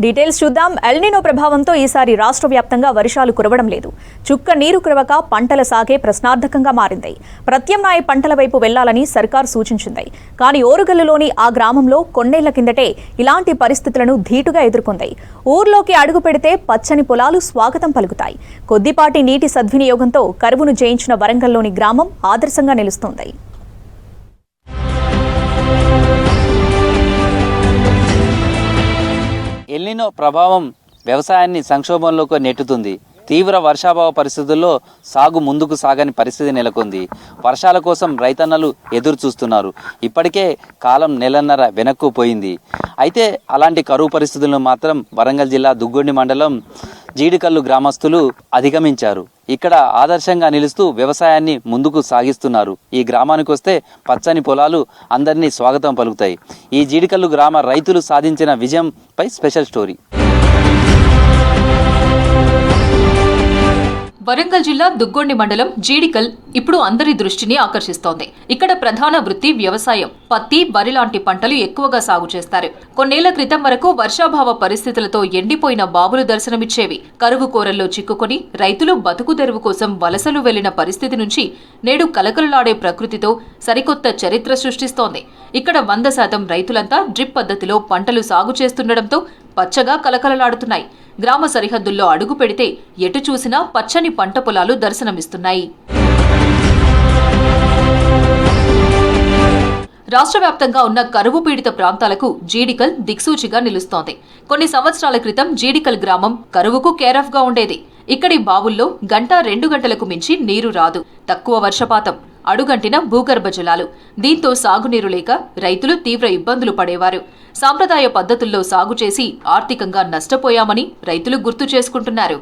Details చూద్దాం. El Niño ప్రభావంతో ఈసారి రాష్ట్ర వ్యాప్తంగా వర్షాలు కురవడం లేదు. చుక్క నీరు కురవక పంటల సాగే ప్రశ్నార్థకంగా మారింది. ప్రత్యామ్నాయ పంటల వైపు వెళ్లాలని సర్కార్ సూచించింది. కానీ ఓరుగల్లులోని ఆ గ్రామంలో కొన్నేళ్ల కిందటే ఇలాంటి పరిస్థితులను ధీటుగా ఎదుర్కొంది. ఊర్లోకి అడుగు పెడితే పచ్చని పొలాలు స్వాగతం పలుకుతాయి. కొద్దిపాటి నీటి సద్వినియోగంతో కరువును జయించిన వరంగల్లోని గ్రామం ఆదర్శంగా నిలుస్తోంది. ఎల్నినో ప్రభావం వ్యవసాయాన్ని సంక్షోభంలోకి నెట్టుతుంది. తీవ్ర వర్షాభావ పరిస్థితుల్లో సాగు ముందుకు సాగని పరిస్థితి నెలకొంది. వర్షాల కోసం రైతన్నలు ఎదురు చూస్తున్నారు. ఇప్పటికే కాలం నెలన్నర వెనక్కు పోయింది. అయితే అలాంటి కరువు పరిస్థితులను మాత్రం వరంగల్ జిల్లా దుగ్గొండి మండలం జీడికల్లు గ్రామస్తులు అధిగమించారు. ఇక్కడ ఆదర్శంగా నిలుస్తూ వ్యవసాయాన్ని ముందుకు సాగిస్తున్నారు. ఈ గ్రామానికి వస్తే పచ్చని పొలాలు అందరినీ స్వాగతం పలుకుతాయి. ఈ జీడికల్లు గ్రామ రైతులు సాధించిన విజయంపై స్పెషల్ స్టోరీ. వరంగల్ జిల్లా దుగ్గొండి మండలం జీడికల్ ఇప్పుడు అందరి దృష్టిని ఆకర్షిస్తోంది. ఇక్కడ ప్రధాన వృత్తి వ్యవసాయం. పత్తి, వరి లాంటి పంటలు ఎక్కువగా సాగు చేస్తారు. కొన్నేళ్ల క్రితం వరకు వర్షాభావ పరిస్థితులతో ఎండిపోయిన బావులు దర్శనమిచ్చేవి. కరువు కోరల్లో చిక్కుకొని రైతులు బతుకు తెరువు కోసం వలసలు వెళ్లిన పరిస్థితి నుంచి నేడు కలకలలాడే ప్రకృతితో సరికొత్త చరిత్ర సృష్టిస్తోంది. ఇక్కడ 100% రైతులంతా డ్రిప్ పద్ధతిలో పంటలు సాగు చేస్తుండటంతో పచ్చగా కలకలలాడుతున్నాయి. గ్రామ సరిహద్దుల్లో అడుగు పెడితే ఎటు చూసినా పచ్చని పంట పొలాలు దర్శనమిస్తున్నాయి. రాష్ట్ర వ్యాప్తంగా ఉన్న కరువు పీడిత ప్రాంతాలకు జీడికల్ దిక్సూచిగా నిలుస్తోంది. కొన్ని సంవత్సరాల క్రితం జీడికల్ గ్రామం కరువుకు కేరాఫ్ గా ఉండేది. ఇక్కడి బావుల్లో గంట 2 గంటలకు మించి నీరు రాదు. తక్కువ వర్షపాతం, అడుగంటిన భూగర్భ జలాలు. దీంతో సాగునీరు లేక రైతులు తీవ్ర ఇబ్బందులు పడేవారు. సాంప్రదాయ పద్ధతుల్లో సాగు చేసి ఆర్థికంగా నష్టపోయామని రైతులు గుర్తు చేసుకుంటున్నారు.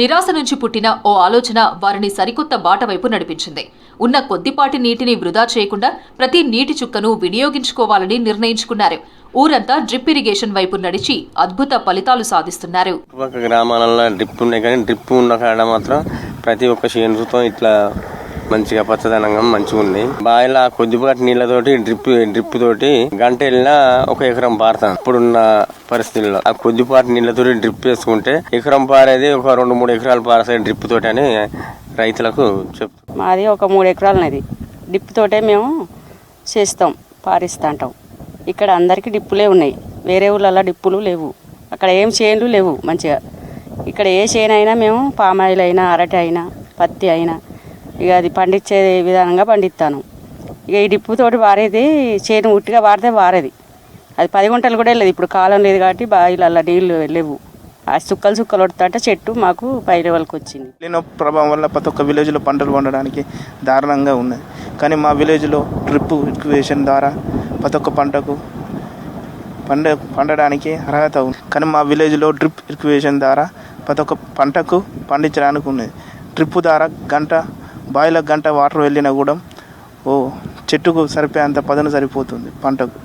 నిరాశ నుంచి పుట్టిన ఓ ఆలోచన వారిని సరికొత్త బాట వైపు నడిపించింది. ఉన్న కొద్దిపాటి నీటిని వృధా చేయకుండా ప్రతి నీటి చుక్కను వినియోగించుకోవాలని నిర్ణయించుకున్నారు. ఊరంతా డ్రిప్ ఇరిగేషన్ వైపు నడిచి అద్భుత ఫలితాలు సాధిస్తున్నారు. గ్రామాలలో డ్రిప్ ఉన్నాయి, కానీ డ్రిప్ ఉన్న కాడ మాత్రం ప్రతి ఒక్క చేనుతో ఇట్లా మంచిగా పచ్చదనంగా మంచిగా ఉంది. బావిలో కొద్దిపాటి నీళ్లతోటి డ్రిప్ తోటి గంట వెళ్ళినా 1 ఎకరం పారుతాం. ఇప్పుడున్న పరిస్థితుల్లో ఆ కొద్దిపాటి నీళ్లతోటి డ్రిప్ వేసుకుంటే ఎకరం పారేది ఒక 2-3 ఎకరాలు పారేసాయి డ్రిప్ తోటి అని రైతులకు చెప్తాం. మాది ఒక 3 ఎకరాలనేది డ్రిప్ తోటే మేము చేస్తాం, పారిస్తాంటాం. ఇక్కడ అందరికీ డిప్పులే ఉన్నాయి. వేరే ఊళ్ళల్లో డిప్పులు లేవు. అక్కడ ఏం చేనులు లేవు. మంచిగా ఇక్కడ ఏ చేను అయినా మేము పామాయిల్ అయినా, అరటి అయినా, పత్తి అయినా ఇక అది పండించే విధానంగా పండిస్తాను. ఇక ఈ డిప్పుతోటి వారేది చేను ఉట్టిగా వాడితే వారేది అది 10 గుంటలు కూడా వెళ్ళదు. ఇప్పుడు కాలం లేదు కాబట్టి బావిలల్లో నీళ్ళు లేవు. ఆ చుక్కలు వడుతుంటే చెట్టు మాకు పై లెవెల్కి వచ్చింది. ఎల్నినో ప్రభావం వల్ల ప్రతి ఒక్క విలేజ్లో పంటలు పండడానికి దారుణంగా ఉన్నది. కానీ మా విలేజ్లో డ్రిప్ ఇరిగేషన్ ద్వారా ప్రతి ఒక్క పంటకు పండడానికి అర్హత ఉంది. కానీ మా విలేజ్లో డ్రిప్ ఇరిగేషన్ ద్వారా ప్రతి ఒక్క పంటకు పండించడానికి ఉన్నది. డ్రిప్ ద్వారా బావిలో గంట వాటర్ వెళ్ళినా కూడా చెట్టుకు సరిపోయేంత పదన సరిపోతుంది పంటకు.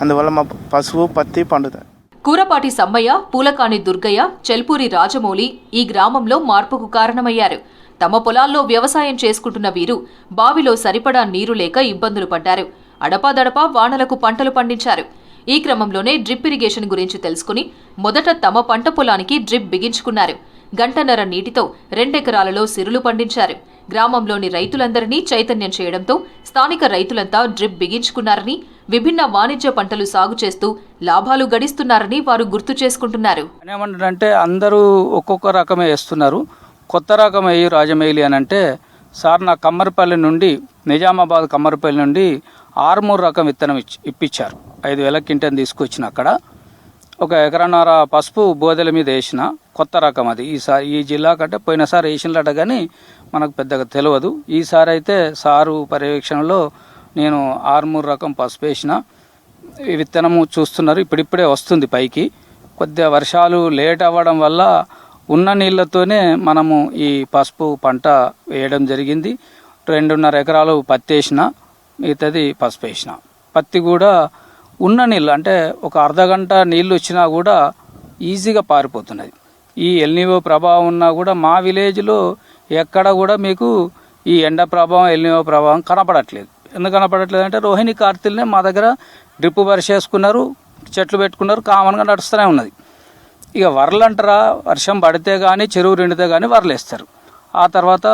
అందువల్ల మా పసుపు, పత్తి పండుతాయి. కూరపాటి సమ్మయ్య, పూలకాని దుర్గయ్య, చెల్పూరి రాజమౌళి ఈ గ్రామంలో మార్పుకు కారణమయ్యారు. తమ పొలాల్లో వ్యవసాయం చేసుకుంటున్న వీరు బావిలో సరిపడా నీరు లేక ఇబ్బందులు పడ్డారు. అడపాదడపా వానలకు పంటలు పండించారు. ఈ క్రమంలోనే డ్రిప్ ఇరిగేషన్ గురించి తెలుసుకుని మొదట తమ పంట పొలానికి డ్రిప్ బిగించుకున్నారు. గంటన్నర నీటితో 2 ఎకరాలలో సిరులు పండించారు. గ్రామంలోని రైతులందరినీ చైతన్యం చేయడంతో స్థానిక రైతులంతా డ్రిప్ బిగించుకున్నారని, విభిన్న వాణిజ్య పంటలు సాగు చేస్తూ లాభాలు గడిస్తున్నారని వారు గుర్తు చేసుకుంటున్నారు. ఏమంటారంటే అందరూ ఒక్కొక్క రకమే వేస్తున్నారు. కొత్త రకం వేయి రాజమౌళి అని అంటే, సార్ నా కమ్మరపల్లి నుండి, నిజామాబాద్ కమ్మరపల్లి నుండి 6 రకం విత్తనం ఇప్పించారు. 5,000 క్వింటల్ తీసుకొచ్చిన అక్కడ 1 ఎకరన్నర పసుపు బోదెల మీద వేసిన కొత్త రకం అది. ఈసారి ఈ జిల్లా కంటే పోయినసారి వేసినట్ట కానీ మనకు పెద్దగా తెలియదు. ఈసారి అయితే సారు పర్యవేక్షణలో నేను 6 రకం పసుపు వేసిన. ఈ విత్తనము చూస్తున్నారు, ఇప్పుడిప్పుడే వస్తుంది పైకి. కొద్దిగా వర్షాలు లేట్ అవ్వడం వల్ల ఉన్న నీళ్లతోనే మనము ఈ పసుపు పంట వేయడం జరిగింది. 2.5 ఎకరాలు పత్తి వేసిన, మిగతాది పసుపు వేసిన. పత్తి కూడా ఉన్న నీళ్ళు అంటే ఒక అర్ధగంట నీళ్ళు వచ్చినా కూడా ఈజీగా పారిపోతున్నది. ఈ ఎల్నినో ప్రభావం ఉన్నా కూడా మా విలేజ్లో ఎక్కడ కూడా మీకు ఈ ఎండ ప్రభావం, ఎల్నినో ప్రభావం కనపడట్లేదు. ఎందుకు కనపడట్లేదు అంటే రోహిణి కార్తీలనే మా దగ్గర డ్రిప్ పరిచేసుకున్నారు, చెట్లు పెట్టుకున్నారు, కామన్గా నడుస్తూనే ఉన్నది. ఇక వరలు అంటారా, వర్షం పడితే కానీ చెరువు నిండితే కానీ వరలు వేస్తారు. ఆ తర్వాత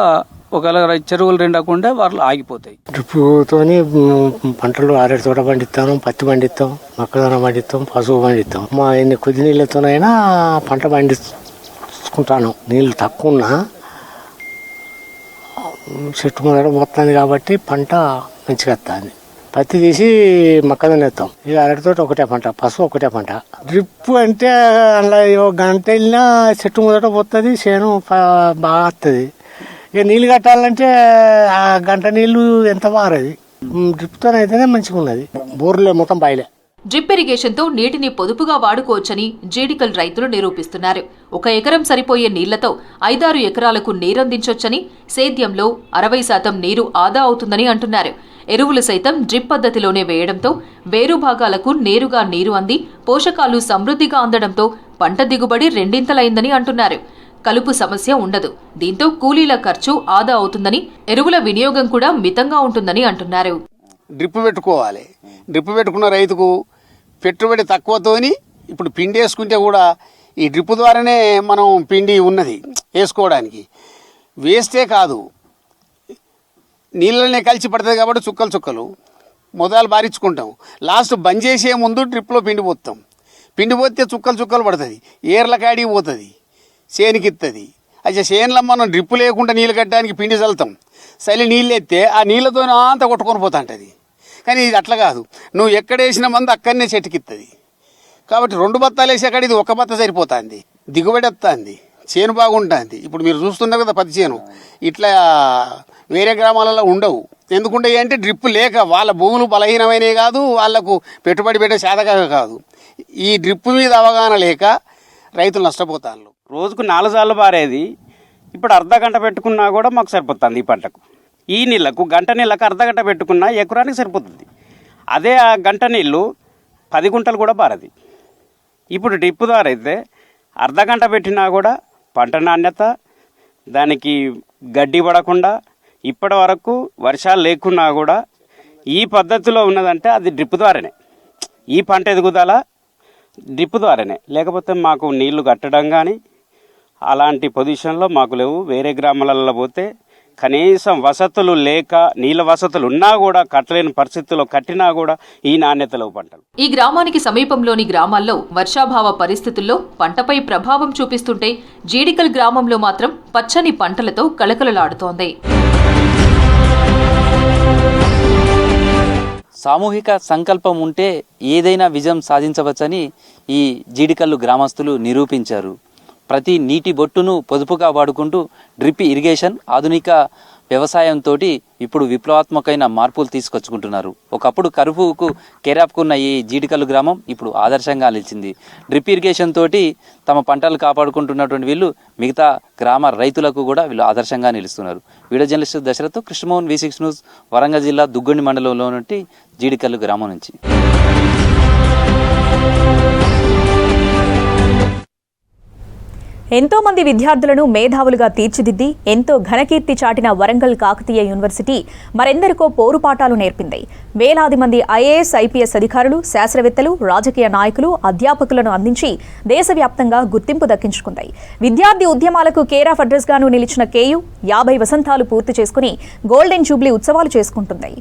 ఒకవేళ చెరువులు నిండకుండా వరలు ఆగిపోతాయి. డ్రిప్పుతోని పంటలు ఆరేడు తోట పండిస్తాం, పత్తి పండిస్తాం, మొక్కజొన్న పండిస్తాం, పసుపు పండిస్తాం. మా ఎన్ని కొద్ది నీళ్ళతోనైనా పంట పండించుకుంటాను. నీళ్ళు తక్కువ ఉన్నా చెట్టు మొదట పోతుంది కాబట్టి పంట మంచిగా వస్తుంది. పత్తి తీసి మొక్కజొన్న వేస్తాం. ఇక అరటితోటి ఒకటే పంట, పసుపు ఒకటే పంట. డ్రిప్ అంటే అందులో గంట వెళ్ళినా చెట్టు మొదట పోతుంది, చేను బాగా వస్తుంది. ఇక నీళ్ళు కట్టాలంటే ఆ గంట నీళ్ళు ఎంత మారది. డ్రిప్తో అయితేనే మంచిగా ఉన్నది. బోర్లే మొత్తం బాయిలే. డ్రిప్ ఇరిగేషన్తో నీటిని పొదుపుగా వాడుకోవచ్చని జీడికల్ రైతులు నిరూపిస్తున్నారు. 1 ఎకరం సరిపోయే నీళ్లతో 5-6 ఎకరాలకు నీరందించొచ్చని, సేద్యంలో 60% నీరు ఆదా అవుతుందని అంటున్నారు. ఎరువులు సైతం డ్రిప్ పద్ధతిలోనే వేయడంతో వేరు భాగాలకు నేరుగా నీరు అంది పోషకాలు సమృద్ధిగా అందడంతో పంట దిగుబడి రెండింతలైందని అంటున్నారు. కలుపు సమస్య ఉండదు. దీంతో కూలీల ఖర్చు ఆదా అవుతుందని, ఎరువుల వినియోగం కూడా మితంగా ఉంటుందని అంటున్నారు. డ్రిప్ పెట్టుకోవాలి. డ్రిప్ పెట్టుకున్న రైతుకు పెట్టుబడి తక్కువతోని ఇప్పుడు పిండి వేసుకుంటే కూడా ఈ డ్రిప్ ద్వారానే మనం పిండి ఉన్నది వేసుకోవడానికి. వేస్తే కాదు, నీళ్ళనే కలిసి పడుతుంది కాబట్టి చుక్కలు చుక్కలు మొదలు బారించుకుంటాం. లాస్ట్ బంద్ చేసే ముందు డ్రిప్లో పిండి పోతాం. పిండి పోతే చుక్కలు చుక్కలు పడుతుంది, ఏర్ల కాడికి పోతుంది, చేనుకి ఇస్తుంది. అయితే చేనులో మనం డ్రిప్ లేకుండా నీళ్ళు కట్టడానికి పిండి చల్లుతాం. చలి నీళ్ళు ఎత్తే ఆ నీళ్ళతో అంతా కొట్టుకొని పోతా ఉంటుంది. కానీ ఇది అట్లా కాదు, నువ్వు ఎక్కడ వేసిన మంది అక్కడనే చెట్టుకిస్తుంది. కాబట్టి 2 బత్తాలు వేసే కాడ ఇది 1 బత్త సరిపోతుంది, దిగుబడి వస్తుంది, చేను బాగుంటుంది. ఇప్పుడు మీరు చూస్తున్నారు కదా పత్తి చేను, ఇట్లా వేరే గ్రామాలలో ఉండవు. ఎందుకుంటే అంటే డ్రిప్ లేక వాళ్ళ భూములు బలహీనమైనవి కాదు, వాళ్లకు పెట్టుబడి పెట్టే శాతగా కాదు. ఈ డ్రిప్ మీద అవగాహన లేక రైతులు నష్టపోతారు. రోజుకు 4 సార్లు పారేది ఇప్పుడు అర్ధగంట పెట్టుకున్నా కూడా మాకు సరిపోతుంది. ఈ పంటకు ఈ నీళ్లకు గంట నీళ్ళకు అర్ధగంట పెట్టుకున్నా ఎకరానికి సరిపోతుంది. అదే ఆ గంట నీళ్ళు 10 గుంటలు కూడా పారది. ఇప్పుడు డ్రిప్ ద్వారా అయితే అర్ధగంట పెట్టినా కూడా పంట నాణ్యత, దానికి గడ్డి పడకుండా, ఇప్పటి వరకు వర్షాలు లేకున్నా కూడా ఈ పద్ధతిలో ఉన్నదంటే అది డ్రిప్ ద్వారానే. ఈ పంట ఎదుగుదల డ్రిప్ ద్వారానే, లేకపోతే మాకు నీళ్లు కట్టడం కానీ అలాంటి పొజిషన్లో మాకు లేవు. వేరే గ్రామాలలో పోతే కనీసం వసతులు లేక, నీళ్ళ వసతులు ఉన్నా కూడా కట్టలేని పరిస్థితుల్లో కట్టినా కూడా ఈ నాణ్యతలో పంటలు. ఈ గ్రామానికి సమీపంలోని గ్రామాల్లో వర్షాభావ పరిస్థితుల్లో పంటపై ప్రభావం చూపిస్తుంటే జీడికల్ గ్రామంలో మాత్రం పచ్చని పంటలతో కళకళలాడుతోంది. సామూహిక సంకల్పం ఉంటే ఏదైనా విజయం సాధించవచ్చని ఈ జీడికల్లు గ్రామస్తులు నిరూపించారు. ప్రతి నీటి బొట్టును పొదుపుగా వాడుకుంటూ డ్రిప్ ఇరిగేషన్, ఆధునిక వ్యవసాయంతో ఇప్పుడు విప్లవాత్మకమైన మార్పులు తీసుకొచ్చుకుంటున్నారు. ఒకప్పుడు కరువుకు కేరాపుకున్న ఈ జీడికల్లు గ్రామం ఇప్పుడు ఆదర్శంగా నిలిచింది. డ్రిప్ ఇరిగేషన్ తోటి తమ పంటలు కాపాడుకుంటున్నటువంటి వీళ్ళు మిగతా గ్రామ రైతులకు కూడా వీళ్ళు ఆదర్శంగా నిలుస్తున్నారు. Video journalist Dasharath, Krishnamohan, V6 news, Warangal జిల్లా దుగ్గొండి మండలంలో నుండి జీడికల్లు గ్రామం నుంచి. ఎంతో మంది విద్యార్థులను మేధావులుగా తీర్చిదిద్ది ఎంతో ఘనకీర్తి చాటిన వరంగల్ కాకతీయ యూనివర్సిటీ మరెందరికో పోరుపాఠాలు నేర్పింది. వేలాది మంది IAS, IPS అధికారులు, శాస్త్రవేత్తలు, రాజకీయ నాయకులు, అధ్యాపకులను అందించి దేశవ్యాప్తంగా గుర్తింపు దక్కించుకుంది. విద్యార్థి ఉద్యమాలకు కేర్ ఆఫ్ అడ్రస్ గాను నిలిచిన KU 50 వసంతాలు పూర్తి చేసుకుని గోల్డెన్ జూబ్లీ ఉత్సవాలు చేసుకుంటుంది.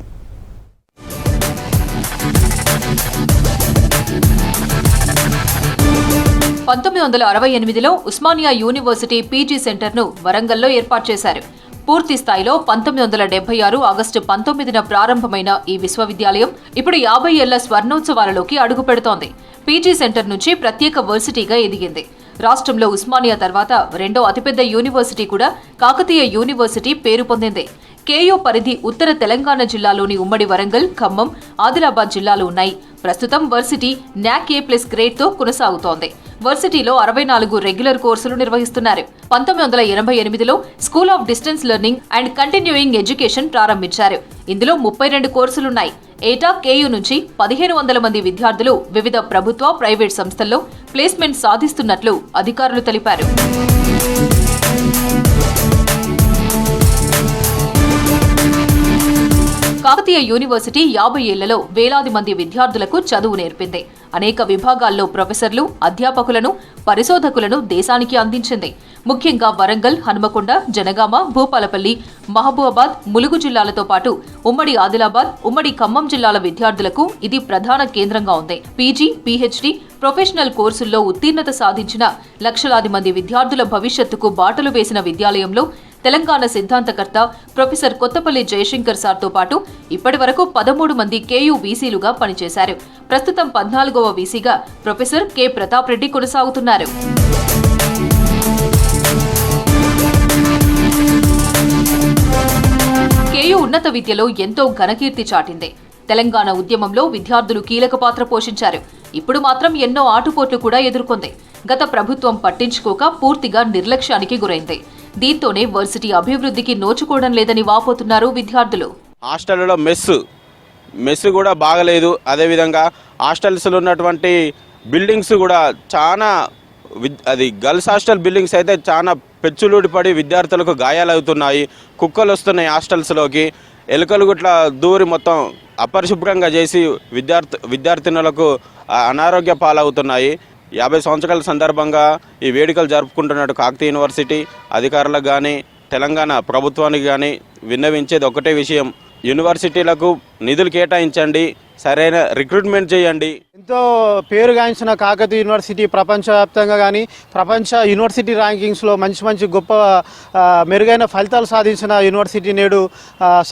1968లో ఉస్మానియా యూనివర్సిటీ PG సెంటర్ను వరంగల్లో ఏర్పాటు చేశారు. పూర్తి స్థాయిలో 1976 ఆగస్టు 19న ప్రారంభమైన ఈ విశ్వవిద్యాలయం ఇప్పుడు 50 ఏళ్ల స్వర్ణోత్సవాలలోకి అడుగుపెడుతోంది. PG సెంటర్ నుంచి ప్రత్యేక వర్సిటీగా ఎదిగింది. రాష్ట్రంలో ఉస్మానియా తర్వాత రెండో అతిపెద్ద యూనివర్సిటీ కూడా కాకతీయ యూనివర్సిటీ పేరు పొందింది. KU పరిధి ఉత్తర తెలంగాణ జిల్లాలోని ఉమ్మడి వరంగల్, ఖమ్మం, ఆదిలాబాద్ జిల్లాలు ఉన్నాయి. ప్రస్తుతం వర్సిటీ NAC A+ గ్రేడ్తో కొనసాగుతోంది. వర్సిటీలో 64 రెగ్యులర్ కోర్సులు నిర్వహిస్తున్నారు. 1988లో school of distance learning and continuing education ప్రారంభించారు. ఇందులో 32 కోర్సులున్నాయి. ఏటా KU నుంచి 1500 మంది విద్యార్థులు వివిధ ప్రభుత్వ, ప్రైవేట్ సంస్థల్లో ప్లేస్మెంట్ సాధిస్తున్నట్లు అధికారులు తెలిపారు. కాకతీయ యూనివర్సిటీ 50 ఏళ్లలో వేలాది మంది విద్యార్థులకు చదువు నేర్పింది. అనేక విభాగాల్లో ప్రొఫెసర్లు, అధ్యాపకులను, పరిశోధకులను దేశానికి అందించింది. ముఖ్యంగా వరంగల్, హనుమకొండ, జనగామ, భూపాలపల్లి, మహబూబాబాద్, ములుగు జిల్లాలతో పాటు ఉమ్మడి ఆదిలాబాద్, ఉమ్మడి ఖమ్మం జిల్లాల విద్యార్థులకు ఇది ప్రధాన కేంద్రంగా ఉంది. పీజీ, పీహెచ్డీ, ప్రొఫెషనల్ కోర్సుల్లో ఉత్తీర్ణత సాధించిన లక్షలాది మంది విద్యార్థుల భవిష్యత్తుకు బాటలు వేసిన విద్యాలయంలో తెలంగాణ సిద్ధాంతకర్త ప్రొఫెసర్ కొత్తపల్లి జయశంకర్ సార్తో పాటు ఇప్పటి వరకు 13 మంది కేయూ వీసీలుగా పనిచేశారు. ప్రస్తుతం 14వ వీసీగా ప్రొఫెసర్ కె ప్రతాప్ రెడ్డి కొనసాగుతున్నారు. కేయూ ఉన్నత విద్యలో ఎంతో ఘనకీర్తి చాటింది. తెలంగాణ ఉద్యమంలో విద్యార్థులు కీలక పాత్ర పోషించారు. ఇప్పుడు మాత్రం ఎన్నో ఆటుపోట్లు కూడా ఎదుర్కొంది. గత ప్రభుత్వం పట్టించుకోక పూర్తిగా నిర్లక్ష్యానికి గురైంది. దీంతోనే వర్సిటీ అభివృద్ధికి నోచుకోవడం లేదని వాపోతున్నారు విద్యార్థులు. హాస్టల్లో మెస్ కూడా బాగలేదు. అదేవిధంగా హాస్టల్స్లో ఉన్నటువంటి బిల్డింగ్స్ కూడా చాలా అది గర్ల్స్ హాస్టల్ బిల్డింగ్స్ అయితే చాలా పెచ్చులూడిపడి విద్యార్థులకు గాయాలవుతున్నాయి. కుక్కలు వస్తున్నాయి హాస్టల్స్లోకి. ఎలుకలు గుట్ల దూరి మొత్తం అపరిశుభ్రంగా చేసి విద్యార్థినులకు అనారోగ్య పాలవుతున్నాయి. 50 సంవత్సరాల సందర్భంగా ఈ వేడుకలు జరుపుకుంటున్నట్టు కాకతీయ యూనివర్సిటీ అధికారులకు కానీ తెలంగాణ ప్రభుత్వానికి కానీ విన్నవించేది ఒకటే విషయం: యూనివర్సిటీలకు నిధులు కేటాయించండి, సరైన రిక్రూట్మెంట్ చేయండి. ఎంతో పేరుగాంచిన కాకతీయ యూనివర్సిటీ ప్రపంచవ్యాప్తంగా కానీ ప్రపంచ యూనివర్సిటీ ర్యాంకింగ్స్లో మంచి గొప్ప మెరుగైన ఫలితాలు సాధించిన యూనివర్సిటీ నేడు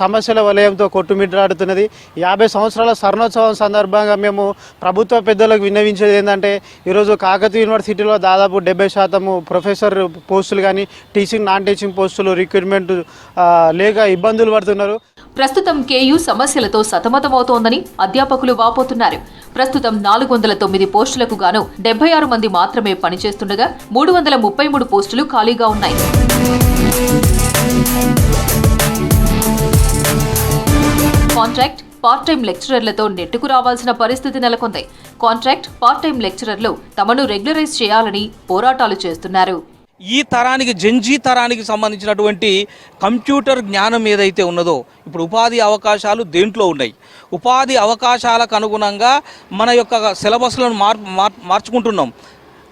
సమస్యల వలయంతో కొట్టుమిట్టాడుతున్నది. 50 సంవత్సరాల స్వర్ణోత్సవం సందర్భంగా మేము ప్రభుత్వ పెద్దలకు విన్నవించేది ఏంటంటే, ఈరోజు కాకతీయ యూనివర్సిటీలో దాదాపు 70% ప్రొఫెసర్ పోస్టులు కానీ టీచింగ్, నాన్ టీచింగ్ పోస్టులు రిక్రూట్మెంట్ లేక ఇబ్బందులు పడుతున్నారు. ప్రస్తుతం కేయూ సమస్యలతో సతమతమవుతోందని అధ్యాపకులు వాపోతున్నారు. ప్రస్తుతం 409 పోస్టులకు గాను 76 మంది మాత్రమే పనిచేస్తుండగా 333 పోస్టులు ఖాళీగా ఉన్నాయి. కాంట్రాక్ట్, పార్ట్ టైం లెక్చరర్లతో నెట్టుకు రావాల్సిన పరిస్థితి నెలకొంది. కాంట్రాక్ట్, పార్ట్ టైం లెక్చరర్లు తమను రెగ్యులరైజ్ చేయాలని పోరాటాలు చేస్తున్నారు. ఈ తరానికి, జెన్జీ తరానికి సంబంధించినటువంటి కంప్యూటర్ జ్ఞానం ఏదైతే ఉన్నదో, ఇప్పుడు ఉపాధి అవకాశాలు దేంట్లో ఉన్నాయి? ఉపాధి అవకాశాలకు అనుగుణంగా మన యొక్క సిలబస్లను మార్చుకుంటున్నాం.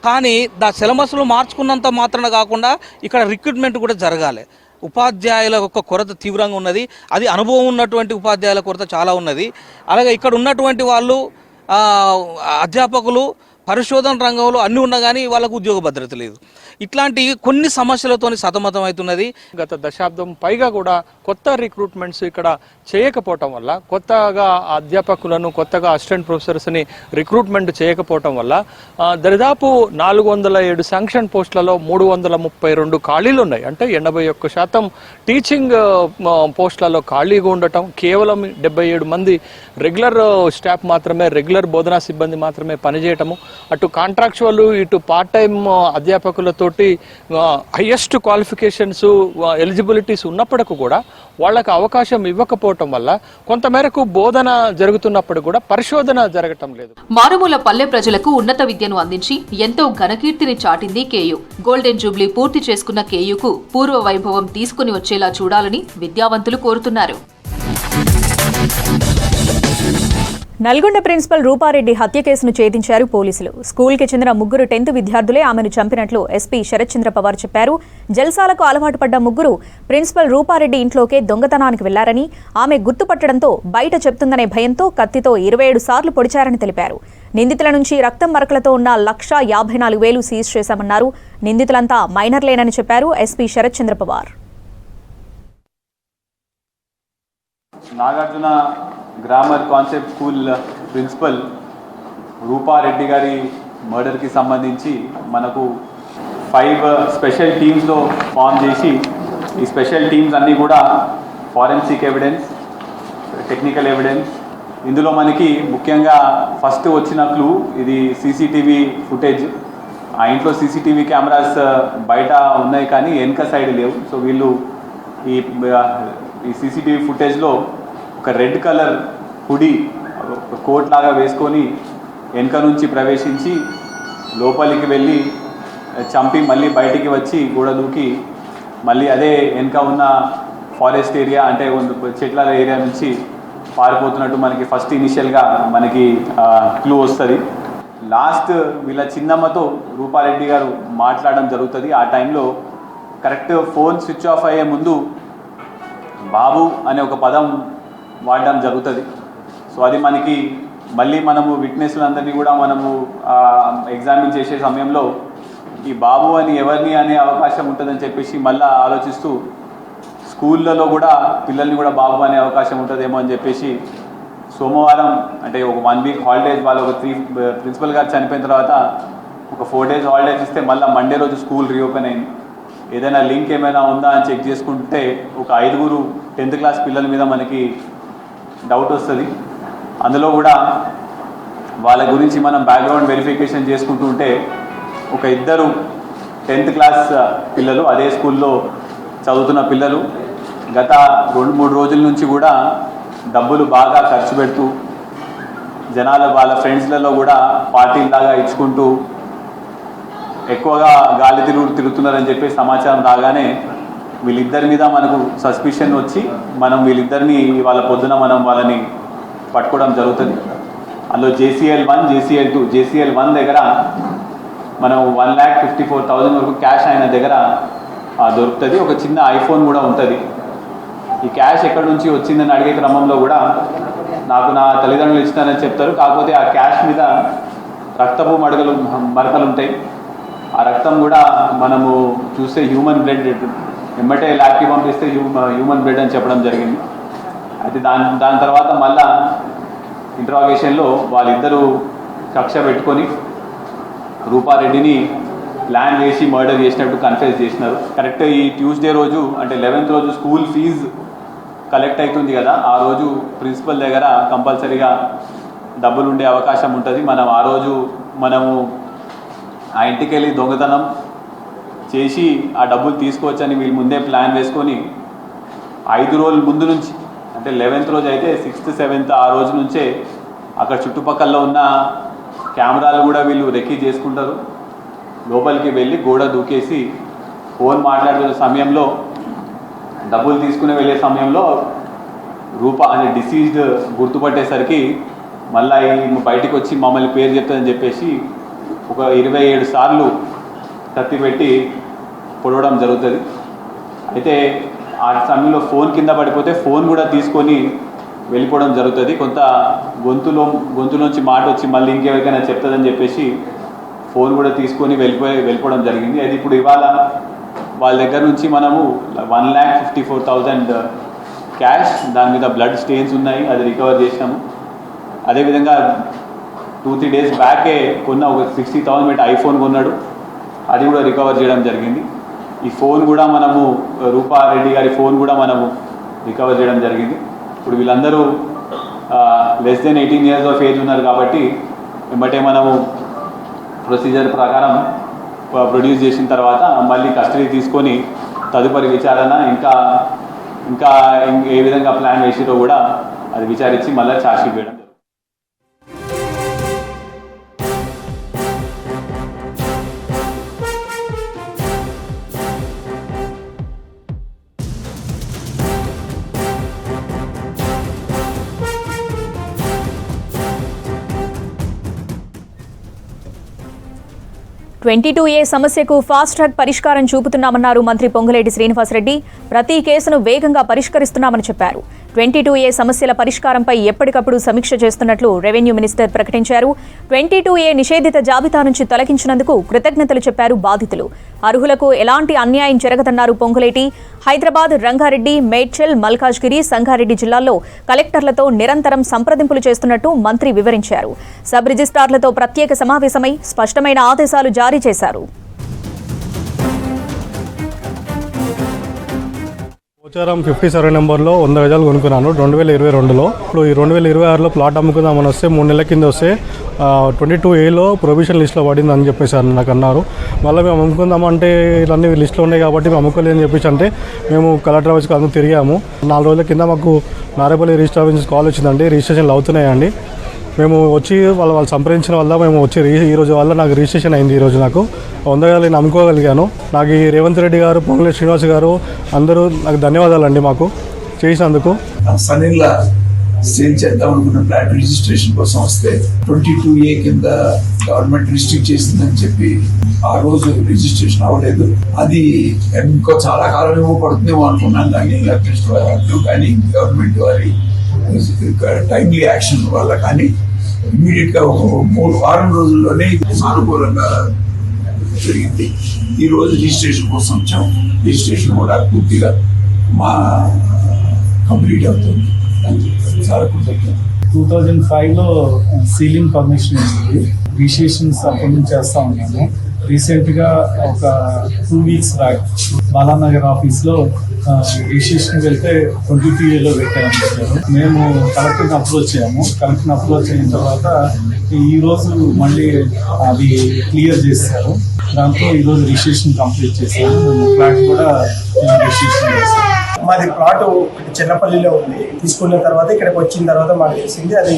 కానీ సిలబస్లు మార్చుకున్నంత మాత్రాన కాకుండా ఇక్కడ రిక్రూట్మెంట్ కూడా జరగాలి. ఉపాధ్యాయుల యొక్క కొరత తీవ్రంగా ఉన్నది. అది అనుభవం ఉన్నటువంటి ఉపాధ్యాయుల కొరత చాలా ఉన్నది. అలాగే ఇక్కడ ఉన్నటువంటి వాళ్ళు అధ్యాపకులు పరిశోధన రంగంలో అన్నీ ఉన్నా కానీ వాళ్ళకు ఉద్యోగ భద్రత లేదు. ఇట్లాంటి కొన్ని సమస్యలతో సతమతం అవుతున్నది. గత దశాబ్దం పైగా కూడా కొత్త రిక్రూట్మెంట్స్ ఇక్కడ చేయకపోవటం వల్ల, కొత్తగా అధ్యాపకులను, కొత్తగా అసిస్టెంట్ ప్రొఫెసర్స్ని రిక్రూట్మెంట్ చేయకపోవటం వల్ల దరిదాపు 407 శాంక్షన్ పోస్టులలో 332 ఖాళీలు ఉన్నాయి. అంటే 81% టీచింగ్ పోస్టులలో ఖాళీగా ఉండటం, కేవలం 77 మంది రెగ్యులర్ స్టాఫ్ మాత్రమే, రెగ్యులర్ బోధనా సిబ్బంది మాత్రమే పనిచేయటము, అటు కాంట్రాక్చువల్ ఇటు పార్ట్ టైం అధ్యాపకులతోటి హైయెస్ట్ క్వాలిఫికేషన్స్, ఎలిజిబిలిటీస్ ఉన్నప్పటికీ కూడా వాళ్ళకు అవకాశం ఇవ్వకపోవటం వల్ల కొంతమేరకు బోధన జరుగుతున్నప్పుడు కూడా పరిశోధన జరగటం లేదు. మారుమూల పల్లె ప్రజలకు ఉన్నత విద్యను అందించి ఎంతో ఘనకీర్తిని చాటింది కేయూ. గోల్డెన్ జూబ్లీ పూర్తి చేసుకున్న కేయూకు పూర్వ వైభవం తీసుకుని వచ్చేలా చూడాలని విద్యావంతులు కోరుతున్నారు. నల్గొండ ప్రిన్సిపల్ రూపారెడ్డి హత్య కేసును ఛేదించారు పోలీసులు. స్కూల్కి చెందిన 3 10th విద్యార్థులే ఆమెను చంపినట్లు ఎస్పీ శరత్ చంద్ర పవార్ చెప్పారు. జల్సాలకు అలవాటు పడ్డ 3 ప్రిన్సిపల్ రూపారెడ్డి ఇంట్లోకే దొంగతనానికి వెళ్లారని, ఆమె గుర్తుపట్టడంతో బయట చెప్తుందనే భయంతో కత్తితో 27 సార్లు పొడిచారని తెలిపారు. నిందితుల నుంచి రక్తం మరకలతో ఉన్న 1,54,000 సీజ్ చేశామన్నారు. నిందితులంతా మైనర్లేనని చెప్పారు SP Sharath Chandra Pawar. Nagarjuna grammar concept school principal Rupa Reddy గారి మర్డర్కి సంబంధించి మనకు 5 స్పెషల్ టీమ్స్లో ఫామ్ చేసి, ఈ స్పెషల్ టీమ్స్ అన్నీ కూడా ఫారెన్సిక్ ఎవిడెన్స్, టెక్నికల్ ఎవిడెన్స్, ఇందులో మనకి ముఖ్యంగా ఫస్ట్ వచ్చిన క్లూ ఇది సీసీటీవీ ఫుటేజ్. ఆ ఇంట్లో సీసీటీవీ కెమెరాస్ బయట ఉన్నాయి కానీ వెనక సైడ్ లేవు. సో వీళ్ళు ఈ సీసీటీవీ ఫుటేజ్లో ఒక రెడ్ కలర్ హుడీ, కోట్ లాగా వేసుకొని వెనక నుంచి ప్రవేశించి లోపలికి వెళ్ళి చంపి మళ్ళీ బయటికి వచ్చి గోడ దూకి మళ్ళీ అదే వెనక ఉన్న ఫారెస్ట్ ఏరియా, అంటే చెట్ల ఏరియా నుంచి పారిపోతున్నట్టు మనకి ఫస్ట్ ఇనిషియల్గా మనకి క్లూ వస్తుంది. లాస్ట్ వీళ్ళ చిన్నమ్మతో రూపారెడ్డి గారు మాట్లాడడం జరుగుతుంది. ఆ టైంలో కరెక్ట్ ఫోన్ స్విచ్ ఆఫ్ అయ్యే ముందు బాబు అనే ఒక పదం వాడడం జరుగుతుంది. సో అది మనకి మళ్ళీ మనము విట్నెస్లందరినీ కూడా మనము ఎగ్జామిన్ చేసే సమయంలో ఈ బాబు అని ఎవరిని అనే అవకాశం ఉంటుందని చెప్పేసి మళ్ళీ ఆలోచిస్తూ స్కూళ్ళలో కూడా పిల్లల్ని కూడా బాబు అనే అవకాశం ఉంటుందేమో అని చెప్పేసి సోమవారం అంటే ఒక 1 వీక్ హాలిడేస్ వాళ్ళు ఒక 3 ప్రిన్సిపల్ గారు చనిపోయిన తర్వాత ఒక 4 డేస్ హాలిడేస్ ఇస్తే మళ్ళీ మండే రోజు స్కూల్ రీఓపెన్ అయింది. ఏదైనా లింక్ ఏమైనా ఉందా అని చెక్ చేసుకుంటే ఒక 5 10th క్లాస్ పిల్లల మీద మనకి డౌట్ వస్తుంది. అందులో కూడా వాళ్ళ గురించి మనం బ్యాక్గ్రౌండ్ వెరిఫికేషన్ చేసుకుంటూ ఉంటే ఒక 2 10th క్లాస్ పిల్లలు అదే స్కూల్లో చదువుతున్న పిల్లలు గత 2-3 రోజుల నుంచి కూడా డబ్బులు బాగా ఖర్చు పెడుతూ జనాలు వాళ్ళ ఫ్రెండ్స్లలో కూడా పార్టీలాగా ఇచ్చుకుంటూ ఎక్కువగా గాలి తిరుగుతున్నారని చెప్పి సమాచారం రాగానే వీళ్ళిద్దరి మీద మనకు సస్పిషన్ వచ్చి మనం వీళ్ళిద్దరిని వాళ్ళ పొద్దున మనం వాళ్ళని పట్టుకోవడం జరుగుతుంది. అందులో JCL1, JCL2. JCL1 దగ్గర మనం 1,54,000 వరకు క్యాష్ ఆయన దగ్గర దొరుకుతుంది. ఒక చిన్న ఐఫోన్ కూడా ఉంటుంది. ఈ క్యాష్ ఎక్కడి నుంచి వచ్చిందని అడిగే క్రమంలో కూడా నాకు నా తల్లిదండ్రులు ఇచ్చినారని చెప్తారు. కాకపోతే ఆ క్యాష్ మీద రక్తపు మరకలు ఉంటాయి. ఆ రక్తం కూడా మనము చూస్తే హ్యూమన్ బ్లడ్, ఎమ్మటే ల్యాబ్కి పంపిస్తే హ్యూమన్ బ్లడ్ అని చెప్పడం జరిగింది. అయితే దాని తర్వాత మళ్ళా ఇంట్రాగేషన్లో వాళ్ళిద్దరూ కక్ష పెట్టుకొని రూపారెడ్డిని ప్లాన్ చేసి మర్డర్ చేసినట్టు కన్ఫెస్ చేసినారు. కరెక్ట్ ఈ ట్యూస్డే రోజు అంటే 11th రోజు స్కూల్ ఫీజు కలెక్ట్ అవుతుంది కదా, ఆ రోజు ప్రిన్సిపల్ దగ్గర కంపల్సరీగా డబ్బులు ఉండే అవకాశం ఉంటుంది. ఆ రోజు మనము ఆ ఇంటికి వెళ్ళి దొంగతనం చేసి ఆ డబ్బులు తీసుకోవచ్చని వీళ్ళు ముందే ప్లాన్ వేసుకొని 5 రోజుల ముందు నుంచి అంటే 11th రోజు అయితే 6th 7th ఆ రోజు నుంచే అక్కడ చుట్టుపక్కల ఉన్న కెమెరాలు కూడా వీళ్ళు రెక్కీ చేసుకుంటారు. లోపలికి వెళ్ళి గోడ దూకేసి ఫోన్ మాట్లాడుతున్న సమయంలో డబ్బులు తీసుకుని వెళ్ళే సమయంలో అనే డిసీజ్డ్ గుర్తుపట్టేసరికి మళ్ళీ బయటకు వచ్చి మమ్మల్ని పేరు చెప్తుందని చెప్పేసి ఒక 27 సార్లు కత్తి పెట్టి పొడవడం జరుగుతుంది. అయితే ఆ సమయంలో ఫోన్ కింద పడిపోతే ఫోన్ కూడా తీసుకొని వెళ్ళిపోవడం జరుగుతుంది. కొంత గొంతులోంచి మాట వచ్చి మళ్ళీ ఇంకెవరికైనా చెప్తుందని చెప్పేసి ఫోన్ కూడా తీసుకొని వెళ్ళిపోవడం జరిగింది. అది ఇప్పుడు ఇవాళ వాళ్ళ దగ్గర నుంచి మనము 1,54,000 క్యాష్, దాని మీద బ్లడ్ స్టెయిన్స్ ఉన్నాయి, అది రికవర్ చేసినాము. అదేవిధంగా 2-3 డేస్ బ్యాకే కొన్న ఒక 60,000 పెట్టి ఐఫోన్ కొన్నాడు, అది కూడా రికవర్ చేయడం జరిగింది. ఈ ఫోన్ కూడా మనము రూపారెడ్డి గారి ఫోన్ కూడా మనము రికవర్ చేయడం జరిగింది. ఇప్పుడు వీళ్ళందరూ less than 18 years of age ఉన్నారు కాబట్టి వెంబటే మనము ప్రొసీజర్ ప్రకారం ప్రొడ్యూస్ చేసిన తర్వాత మళ్ళీ కస్టడీ తీసుకొని తదుపరి విచారణ ఇంకా ఏ విధంగా ప్లాన్ వేసిరో కూడా అది విచారించి మళ్ళీ ఛార్జ్షీట్ వేయడం. "22A సమస్యకు ఫాస్ట్ ట్రాక్ పరిష్కారం చూపుతున్నామన్నారు మంత్రి పొంగులేటి శ్రీనివాసరెడ్డి. ప్రతి కేసును వేగంగా పరిష్కరిస్తున్నామని చెప్పారు. 22A సమస్యల పరిష్కారంపై ఎప్పటికప్పుడు సమీక్ష చేస్తున్నట్లు రెవెన్యూ మినిస్టర్ ప్రకటించారు. 22A నిషేధిత జాబితా నుంచి తొలగించినందుకు కృతజ్ఞతలు చెప్పారు బాధితులు. అర్హులకు ఎలాంటి అన్యాయం జరగదన్నారు పొంగులేటి. హైదరాబాద్, రంగారెడ్డి, మేడ్చల్, మల్కాజ్గిరి, సంగారెడ్డి జిల్లాల్లో కలెక్టర్లతో నిరంతరం సంప్రదింపులు చేస్తున్నట్టు మంత్రి వివరించారు. సబ్ రిజిస్ట్రార్లతో ప్రత్యేక సమావేశమై స్పష్టమైన ఆదేశాలు జారీ చేశారు. పోచారం 50 సర్వే నెంబర్లో 100 గజాలు కొనుక్కున్నాను 2022లో. ఇప్పుడు ఈ 2026లో ప్లాట్ అమ్ముకుందామని వస్తే 3 నెలల కింద వస్తే 22Aలో ప్రొవిజన్ లిస్ట్లో పడింది అని చెప్పేసి నాకు అన్నారు. మళ్ళీ మేము అమ్ముకుందామంటే ఇవన్నీ లిస్ట్లో ఉన్నాయి కాబట్టి మేము అమ్ముకోలేదని చెప్పేసి అంటే మేము కలెక్టర్ ఆఫీస్కి అందరూ తిరిగాము. 4 రోజుల కింద మాకు నారేపల్లి రిజిస్టర్ ఆఫీస్ కాల్ వచ్చిందండి, రిజిస్ట్రేషన్లు అవుతున్నాయండి. మేము వచ్చి వాళ్ళు సంప్రదించిన వల్ల మేము వచ్చి ఈరోజు వల్ల నాకు రిజిస్ట్రేషన్ అయింది. ఈరోజు నాకు 100 గజాలు నేను అమ్ముకోగలిగాను. నాకు ఈ రేవంత్ రెడ్డి గారు, పొంగులేటి శ్రీనివాస్ గారు అందరూ నాకు ధన్యవాదాలండి మాకు చేసినందుకు. సన్నిళ్ళ సేల్ చేద్దాం అనుకున్న ఫ్లాట్ రిజిస్ట్రేషన్ కోసం వస్తే 22A కింద గవర్నమెంట్ రిస్ట్రిక్ట్ చేసిందని చెప్పి ఆ రోజు రిజిస్ట్రేషన్ అవ్వలేదు. అది ఇంకో చాలా కాలం ఇవ్వబడుతుందేమో అనుకున్నాను, కానీ గవర్నమెంట్ వారి టైమ్లీ యాక్షన్ వల్ల కానీ ఇమీడియట్ గా ఒక 3 వారం రోజుల్లోనే సానుకూలంగా జరిగింది. ఈ రోజు రిజిస్ట్రేషన్ కోసం వచ్చాం. రిజిస్ట్రేషన్ కూడా పూర్తిగా మా కంప్లీట్ అవుతుంది. చాలా కృతజ్ఞత. 2005లో సీలింగ్ పర్మిషన్ ఇస్తుంది. రిజిస్ట్రేషన్స్ అప్పటి నుంచి చేస్తూ ఉన్నాము. రీసెంట్గా ఒక 2 weeks బ్యాక్ బాలానగర్ ఆఫీస్లో రిజిస్ట్రేషన్కి వెళ్తే 22Aలో పెట్టామని చెప్పారు. మేము కలెక్టర్ని అప్రోచ్ అయ్యాము. కలెక్టర్ని అప్రోచ్ అయిన తర్వాత ఈరోజు మళ్ళీ అది క్లియర్ చేశారు. దాంతో ఈరోజు రిజిస్ట్రేషన్ కంప్లీట్ చేశాము. ఫ్లాట్ కూడా రిజిస్ట్రేషన్ చేశాము. మాది ప్లాట్ చిన్నపల్లిలో ఉంది. తీసుకున్న తర్వాత ఇక్కడికి వచ్చిన తర్వాత మాకు తెలిసింది అది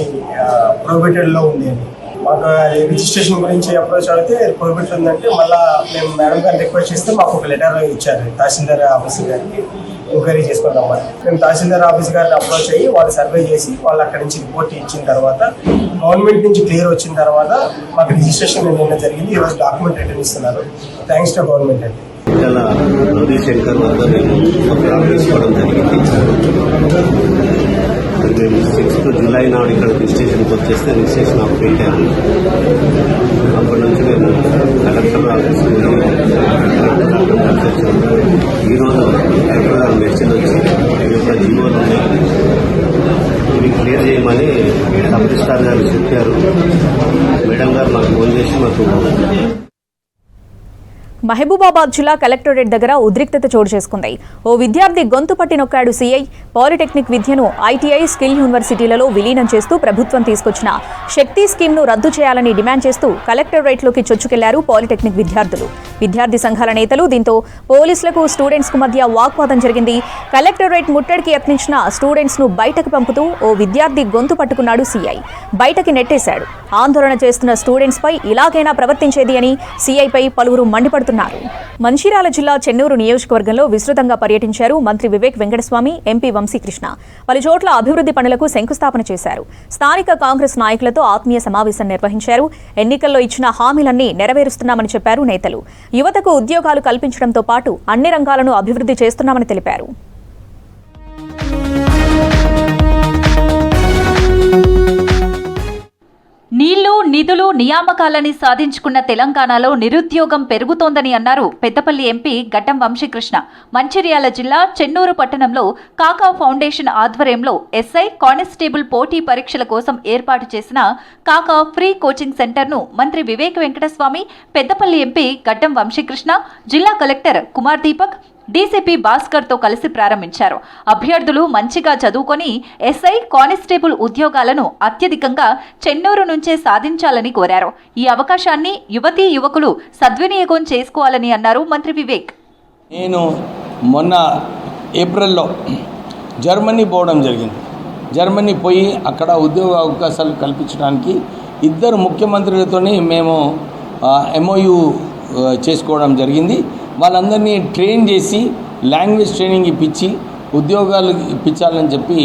ప్రొహిబిటెడ్లో ఉంది అని. మాకు రిజిస్ట్రేషన్ గురించి అప్రోచ్ అయితే ప్రొహిబిటెడ్ ఉందంటే మళ్ళీ మేము మేడం గారిని రిక్వెస్ట్ చేస్తే మాకు ఒక లెటర్ ఇచ్చారు తహసీల్దార్ ఆఫీస్ గారికి ఎంక్వైరీ చేసుకుందామని. మేము తహసీల్దార్ ఆఫీస్ గారిని అప్రోచ్ అయ్యి వాళ్ళు సర్వే చేసి వాళ్ళు అక్కడి నుంచి రిపోర్ట్ ఇచ్చిన తర్వాత గవర్నమెంట్ నుంచి క్లియర్ వచ్చిన తర్వాత మాకు రిజిస్ట్రేషన్ నిన్న జరిగింది. ఈరోజు డాక్యుమెంట్ రిటర్న్ ఇస్తున్నారు. థ్యాంక్స్ టు గవర్నమెంట్ అండి. ఇక్కడ రవిశంకర్ వద్ద మేము ప్లాట్ తీసుకోవడం జరిగింది. మేము 6th July నాడు ఇక్కడ రిజిస్ట్రేషన్కి వచ్చేస్తే రిజిస్ట్రేషన్ ఆఫ్ పెట్టాము. అప్పటి నుంచి మేము కలెక్టర్ ఆఫీస్కి ఈరోజు కలెక్టర్ గారు మెసేజ్ వచ్చి ఈ యొక్క జీవోలు ఉన్నాయి ఇవి క్లియర్ చేయమని సబ్ రిజిస్ట్రార్ గారు చెప్పారు. మేడం గారు మాకు ఫోన్ చేసి మాకు మహబూబాబాద్ జిల్లా కలెక్టరేట్ దగ్గర ఉద్రిక్తత చోటు చేసుకుంది. ఓ విద్యార్థి గొంతు పట్టి నొక్కాడు సీఐ. పాలిటెక్నిక్ విద్యను ఐటీఐ, స్కిల్ యూనివర్సిటీలలో విలీనం చేస్తూ ప్రభుత్వం తీసుకొచ్చిన శక్తి స్కీమ్ను రద్దు చేయాలని డిమాండ్ చేస్తూ కలెక్టరేట్లోకి చొచ్చుకెళ్లారు పాలిటెక్నిక్ విద్యార్థులు. విద్యార్థి సంఘాల నేతలు దీంతో పోలీసులకు స్టూడెంట్స్కు మధ్య వాగ్వాదం జరిగింది. కలెక్టరేట్ ముట్టడికి యత్నించిన స్టూడెంట్స్ను బయటకు పంపుతూ ఓ విద్యార్థి గొంతు పట్టుకున్నాడు సీఐ. బయటకి నెట్టేశాడు. ఆందోళన చేస్తున్న స్టూడెంట్స్పై ఇలాగైనా ప్రవర్తించేది అని సీఐపై పలువురు మండిపడుతున్నారు. మంచిర్యాల జిల్లా చెన్నూరు నియోజకవర్గంలో విస్తృతంగా పర్యటించారు మంత్రి వివేక్ వెంకటస్వామి, ఎంపీ వంశీకృష్ణ. పలు చోట్ల అభివృద్ధి పనులకు శంకుస్థాపన చేశారు. స్థానిక కాంగ్రెస్ నాయకులతో ఆత్మీయ సమావేశం నిర్వహించారు. ఎన్నికల్లో ఇచ్చిన హామీలన్నీ నెరవేరుస్తున్నామని చెప్పారు నేతలు. యువతకు ఉద్యోగాలు కల్పించడంతో పాటు అన్ని రంగాలను అభివృద్ధి చేస్తున్నామని తెలిపారు. నీళ్లు, నిధులు, నియామకాలని సాధించుకున్న తెలంగాణలో నిరుద్యోగం పెరుగుతోందని అన్నారు పెద్దపల్లి ఎంపీ గడ్డం వంశీకృష్ణ. మంచిర్యాల జిల్లా చెన్నూరు పట్టణంలో కాకా ఫౌండేషన్ ఆధ్వర్యంలో ఎస్ఐ, కానిస్టేబుల్ పోటీ పరీక్షల కోసం ఏర్పాటు చేసిన కాకా ఫ్రీ కోచింగ్ సెంటర్ను మంత్రి వివేక్ వెంకటస్వామి, పెద్దపల్లి ఎంపీ గడ్డం వంశీకృష్ణ, జిల్లా కలెక్టర్ కుమార్ దీపక్, డీసీపీ భాస్కర్తో కలిసి ప్రారంభించారు. అభ్యర్థులు మంచిగా చదువుకొని ఎస్ఐ, కానిస్టేబుల్ ఉద్యోగాలను అత్యధికంగా చెన్నూరు నుంచే సాధించాలని కోరారు. ఈ అవకాశాన్ని యువతీ యువకులు సద్వినియోగం చేసుకోవాలని అన్నారు మంత్రి వివేక్. నేను మొన్న ఏప్రిల్లో జర్మనీ పోవడం జరిగింది. జర్మనీ పోయి అక్కడ ఉద్యోగ అవకాశాలు కల్పించడానికి 2 ముఖ్యమంత్రులతో మేము MOU చేసుకోవడం జరిగింది. వాళ్ళందరినీ ట్రైన్ చేసి లాంగ్వేజ్ ట్రైనింగ్ ఇప్పించి ఉద్యోగాలు ఇప్పించాలని చెప్పి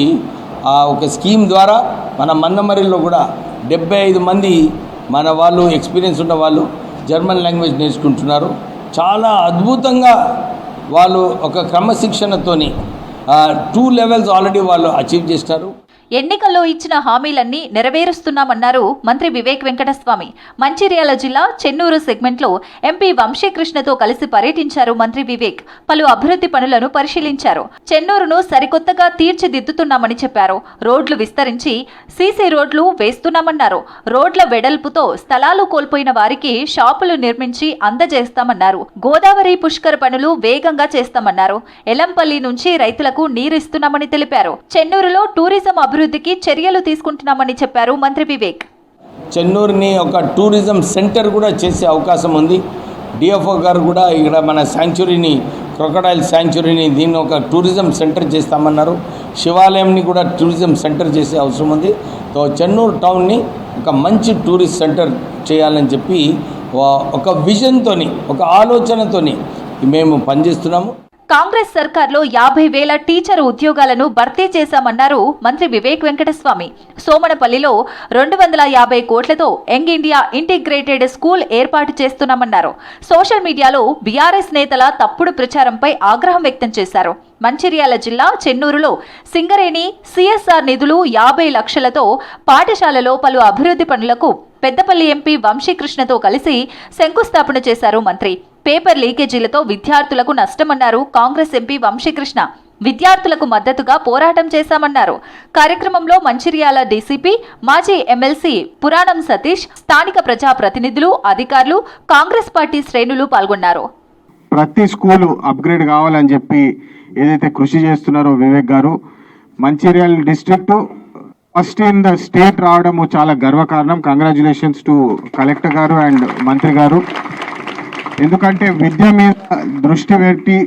ఆ ఒక స్కీమ్ ద్వారా మన మన్నమరిలో కూడా 75 మంది మన వాళ్ళు ఎక్స్పీరియన్స్ ఉన్న వాళ్ళు జర్మన్ లాంగ్వేజ్ నేర్చుకుంటున్నారు. చాలా అద్భుతంగా వాళ్ళు ఒక క్రమశిక్షణతోని 2 levels ఆల్రెడీ వాళ్ళు అచీవ్ చేస్తారు. ఎన్నికల్లో ఇచ్చిన హామీలన్నీ నెరవేరుస్తున్నామన్నారు మంత్రి వివేక్ వెంకటస్వామి. మంచిర్యాల జిల్లా చెన్నూరు సెగ్మెంట్లో ఎంపీ వంశీకృష్ణతో కలిసి పర్యటించారు మంత్రి వివేక్. పలు అభివృద్ధి పనులను పరిశీలించారు. చెన్నూరును సరికొత్తగా తీర్చిదిద్దుతున్నామని చెప్పారు. రోడ్లు విస్తరించి సీసీ రోడ్లు వేస్తున్నామన్నారు. రోడ్ల వెడల్పుతో స్థలాలు కోల్పోయిన వారికి షాపులు నిర్మించి అందజేస్తామన్నారు. గోదావరి పుష్కర పనులు వేగంగా చేస్తామన్నారు. ఎలంపల్లి నుంచి రైతులకు నీరిస్తున్నామని తెలిపారు. చెన్నూరులో టూరిజం అభివృద్ధికి చర్యలు తీసుకుంటున్నామని చెప్పారు మంత్రి వివేక్. చెన్నూరుని ఒక టూరిజం సెంటర్ కూడా చేసే అవకాశం ఉంది. డిఎఫ్ఓ గారు కూడా ఇక్కడ మన శాంచురీని, క్రొకడైల్ శాంచురీని దీన్ని ఒక టూరిజం సెంటర్ చేస్తామన్నారు. శివాలయంని కూడా టూరిజం సెంటర్ చేసే అవసరం ఉంది. సో చెన్నూరు టౌన్ని ఒక మంచి టూరిస్ట్ సెంటర్ చేయాలని చెప్పి ఒక విజన్తోని, ఒక ఆలోచనతోని మేము పనిచేస్తున్నాము. కాంగ్రెస్ సర్కార్లో 50,000 టీచర్ ఉద్యోగాలను భర్తీ చేశామన్నారు మంత్రి వివేక్ వెంకటస్వామి. సోమనపల్లిలో 250 కోట్లతో యంగ్ ఇండియా ఇంటిగ్రేటెడ్ స్కూల్ ఏర్పాటు చేస్తున్నామన్నారు. సోషల్ మీడియాలో బీఆర్ఎస్ నేతల తప్పుడు ప్రచారంపై ఆగ్రహం వ్యక్తం చేశారు. మంచిర్యాల జిల్లా చెన్నూరులో సింగరేణి సిఎస్ఆర్ నిధులు 50 లక్షలతో పాఠశాలలో పలు అభివృద్ధి పనులకు పెద్దపల్లి ఎంపీ వంశీకృష్ణతో కలిసి శంకుస్థాపన చేశారు మంత్రి. పేపర్ లీకేజీలతో విద్యార్థులకు నష్టమన్నారు కాంగ్రెస్ ఎంపీ వంశీకృష్ణ. విద్యార్థులకు మద్దతుగా పోరాటం చేశామన్నారు. కార్యక్రమంలో మంచిర్యాల డీసీపీ, మాజీ ఎమ్మెల్సీ పురాణం సతీష్, స్థానిక ప్రజాప్రతినిధులు, అధికారులు, కాంగ్రెస్ పార్టీ శ్రేణులు పాల్గొన్నారు. ప్రతి స్కూలు అప్గ్రేడ్ కావాలని చెప్పి ఏదైతే కృషి చేస్తున్నారో వివేక్ గారు, Mancherial district first in the state రావడము చాలా గర్వకారణం. కంగ్రాచులేషన్స్ టు కలెక్టర్ గారు అండ్ మంత్రి గారు. ఎందుకంటే విద్య మీద దృష్టి పెట్టి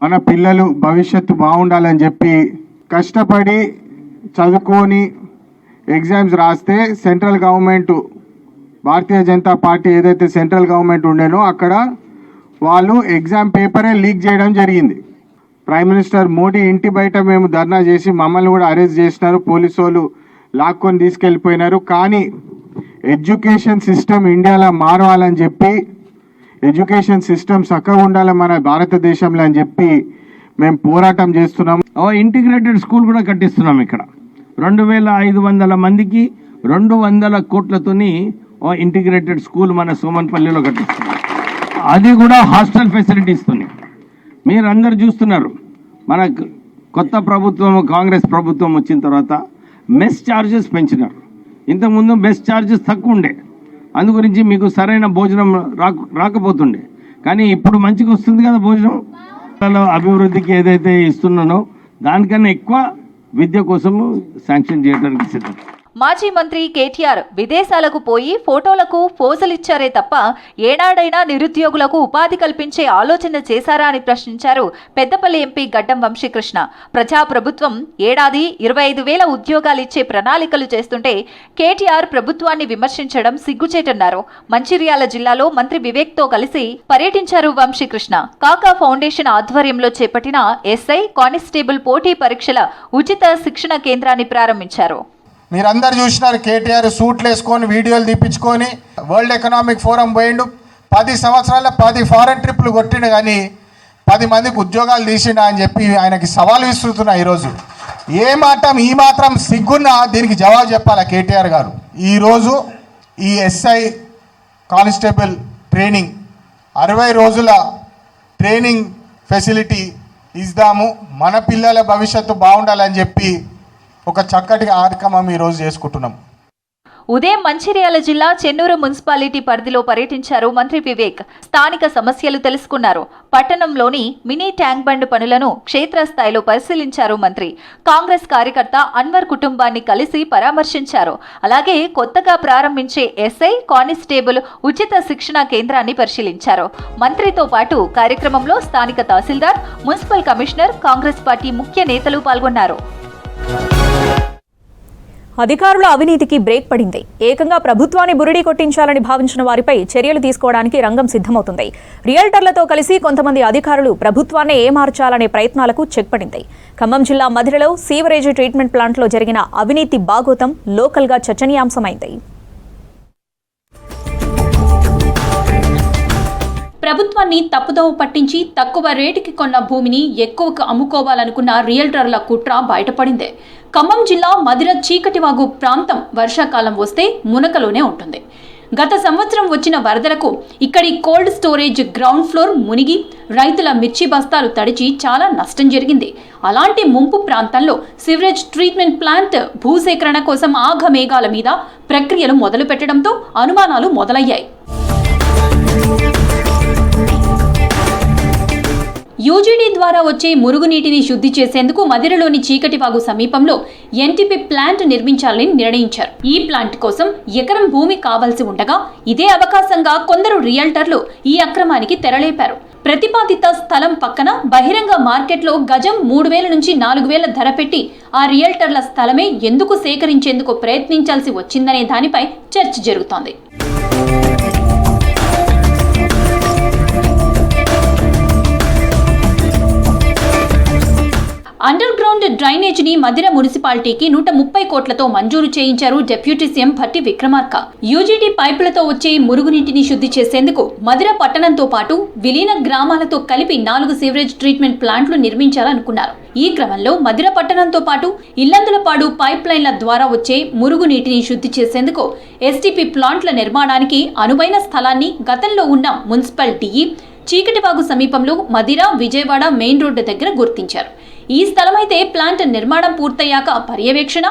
మన పిల్లలు భవిష్యత్తు బాగుండాలని చెప్పి కష్టపడి చదువుకొని ఎగ్జామ్స్ రాస్తే central government, Bharatiya Janata party ఏదైతే సెంట్రల్ గవర్నమెంట్ ఉండేనో అక్కడ వాళ్ళు ఎగ్జామ్ పేపరే లీక్ చేయడం జరిగింది. ప్రైమ్ మినిస్టర్ మోడీ ఇంటి బయట మేము ధర్నా చేసి మమ్మల్ని కూడా అరెస్ట్ చేసినారు, పోలీసు వాళ్ళు లాక్కొని తీసుకెళ్ళిపోయినారు. కానీ ఎడ్యుకేషన్ సిస్టమ్ ఇండియాలో మారవాలని చెప్పి, ఎడ్యుకేషన్ సిస్టమ్ చక్కగా ఉండాలి మన భారతదేశంలో అని చెప్పి మేము పోరాటం చేస్తున్నాం. ఇంటిగ్రేటెడ్ స్కూల్ కూడా కట్టిస్తున్నాం. ఇక్కడ 2,500 మందికి 200 కోట్లతోని ఇంటిగ్రేటెడ్ స్కూల్ మన సోమన్పల్లిలో కట్టిస్తున్నాం. అది కూడా హాస్టల్ ఫెసిలిటీస్తోని. మీరందరూ చూస్తున్నారు, మన కొత్త ప్రభుత్వం కాంగ్రెస్ ప్రభుత్వం వచ్చిన తర్వాత మెస్ ఛార్జెస్ పెంచినారు. ఇంతకుముందు మెస్ ఛార్జెస్ తక్కువ ఉండే, అందు గురించి మీకు సరైన భోజనం రాకపోతుండే. కానీ ఇప్పుడు మంచిగా వస్తుంది కదా భోజనం. అభివృద్ధికి ఏదైతే ఇస్తున్నానో దానికన్నా ఎక్కువ విద్య కోసము శాంక్షన్ చేయడానికి సిద్ధం. మాజీ మంత్రి కేటీఆర్ విదేశాలకు పోయి ఫోటోలకు పోజులిచ్చారే తప్ప ఏనాడైనా నిరుద్యోగులకు ఉపాధి కల్పించే ఆలోచన చేశారా అని ప్రశ్నించారు పెద్దపల్లి ఎంపీ గడ్డం వంశీకృష్ణ. ప్రజాప్రభుత్వం ఏడాది 25,000 ఉద్యోగాలిచ్చే ప్రణాళికలు చేస్తుంటే కేటీఆర్ ప్రభుత్వాన్ని విమర్శించడం సిగ్గుచేటన్నారు. మంచిర్యాల జిల్లాలో మంత్రి వివేక్తో కలిసి పర్యటించారు వంశీకృష్ణ. కాకా ఫౌండేషన్ ఆధ్వర్యంలో చేపట్టిన ఎస్ఐ, కానిస్టేబుల్ పోటీ పరీక్షల ఉచిత శిక్షణ కేంద్రాన్ని ప్రారంభించారు. మీరందరు చూసినారు, కేటీఆర్ సూట్లు వేసుకొని వీడియోలు తీపించుకొని వరల్డ్ ఎకనామిక్ ఫోరం పోయిండు. 10 సంవత్సరాల 10 ఫారెన్ ట్రిప్లు కొట్టిండు, కానీ 10 మందికి ఉద్యోగాలు తీసిండా అని చెప్పి ఆయనకి సవాల్ విసురుతున్నా. ఈరోజు ఈ మాత్రం సిగ్గున్నా దీనికి జవాబు చెప్పాలా కేటీఆర్ గారు. ఈరోజు ఈ ఎస్ఐ కానిస్టేబుల్ ట్రైనింగ్ 60 రోజుల ట్రైనింగ్ ఫెసిలిటీ ఇద్దాము, మన పిల్లల భవిష్యత్తు బాగుండాలని చెప్పి ఒక చక్కటి కార్యక్రమం ఈరోజు చేసుకుంటున్నాం. ఉదయం మంచిర్యాల జిల్లా చెన్నూరు మున్సిపాలిటీ పరిధిలో పర్యటించారు మంత్రి వివేక్. స్థానిక సమస్యలు తెలుసుకున్నారు. పట్టణంలోని మినీ ట్యాంక్ బండ్ పనులను క్షేత్రస్థాయిలో పరిశీలించారు మంత్రి. కాంగ్రెస్ కార్యకర్త అన్వర్ కుటుంబాన్ని కలిసి పరామర్శించారు. అలాగే కొత్తగా ప్రారంభించే ఎస్ఐ, కానిస్టేబుల్ ఉచిత శిక్షణ కేంద్రాన్ని పరిశీలించారు. మంత్రితో పాటు కార్యక్రమంలో స్థానిక తహసీల్దార్, మున్సిపల్ కమిషనర్, కాంగ్రెస్ పార్టీ ముఖ్య నేతలు పాల్గొన్నారు. అధికారుల అవినీతికి బ్రేక్ పడింది. ఏకంగా ప్రభుత్వాన్ని బురిడీ కొట్టించాలని భావించిన వారిపై చర్యలు తీసుకోవడానికి రంగం సిద్ధమవుతుంది. రియల్టర్లతో కలిసి కొంతమంది అధికారులు ప్రభుత్వాన్ని ఏమార్చాలనే ప్రయత్నాలకు చెక్ పడింది. ఖమ్మం జిల్లా మధిరలో సీవరేజ్ ట్రీట్మెంట్ ప్లాంట్లో జరిగిన అవినీతి బాగోతం లోకల్గా చర్చనీయాంశమైంది. ప్రభుత్వాన్ని తప్పుదోవ పట్టించి తక్కువ రేటుకి కొన్న భూమిని ఎక్కువకు అమ్ముకోవాలనుకున్న రియల్టర్ల కుట్ర బయటపడింది. ఖమ్మం జిల్లా మధిర చీకటివాగు ప్రాంతం వర్షాకాలం వస్తే మునకలోనే ఉంటుంది. గత సంవత్సరం వచ్చిన వరదలకు ఇక్కడి కోల్డ్ స్టోరేజ్ గ్రౌండ్ ఫ్లోర్ మునిగి రైతుల మిర్చి బస్తాలు తడిచి చాలా నష్టం జరిగింది. అలాంటి ముంపు ప్రాంతంలో సివరేజ్ ట్రీట్మెంట్ ప్లాంట్ భూసేకరణ కోసం ఆఘమేఘాల మీద ప్రక్రియలు మొదలు పెట్టడంతో అనుమానాలు మొదలయ్యాయి. యూజీడీ ద్వారా వచ్చే మురుగునీటిని శుద్ధి చేసేందుకు మధిరలోని చీకటివాగు సమీపంలో ఎన్టీపీ ప్లాంట్ నిర్మించాలని నిర్ణయించారు. ఈ ప్లాంట్ కోసం ఎకరం భూమి కావాల్సి ఉండగా ఇదే అవకాశంగా కొందరు రియల్టర్లు ఈ అక్రమానికి తెరలేపారు. ప్రతిపాదిత స్థలం పక్కన బహిరంగ మార్కెట్లో గజం 3,000 నుంచి 4,000 ధర పెట్టి ఆ రియల్టర్ల స్థలమే ఎందుకు సేకరించేందుకు ప్రయత్నించాల్సి వచ్చిందనే దానిపై చర్చ జరుగుతోంది. అండర్ గ్రౌండ్ డ్రైనేజ్ ని మదిర మున్సిపాలిటీకి 130 కోట్లతో మంజూరు చేయించారు deputy CM Bhatti Vikramarka. UGD పైపులతో వచ్చే మురుగునీటిని శుద్ధి చేసేందుకు మదిర పట్టణంతో పాటు విలీన గ్రామాలతో కలిపి 4 సివరేజ్ ట్రీట్మెంట్ ప్లాంట్లు నిర్మించాలనుకున్నారు. ఈ క్రమంలో మదిర పట్టణంతో పాటు ఇల్లందులపాడు పైప్ లైన్ల ద్వారా వచ్చే మురుగునీటిని శుద్ధి చేసేందుకు ఎస్టీపీ ప్లాంట్ల నిర్మాణానికి అనువైన స్థలాన్ని గతంలో ఉన్న మున్సిపల్ డిఈ చీకటివాగు సమీపంలో మదిర విజయవాడ మెయిన్ రోడ్డు దగ్గర గుర్తించారు. ఈ స్థలమైతే ప్లాంట్ నిర్మాణం పూర్తయ్యాక పర్యవేక్షణ,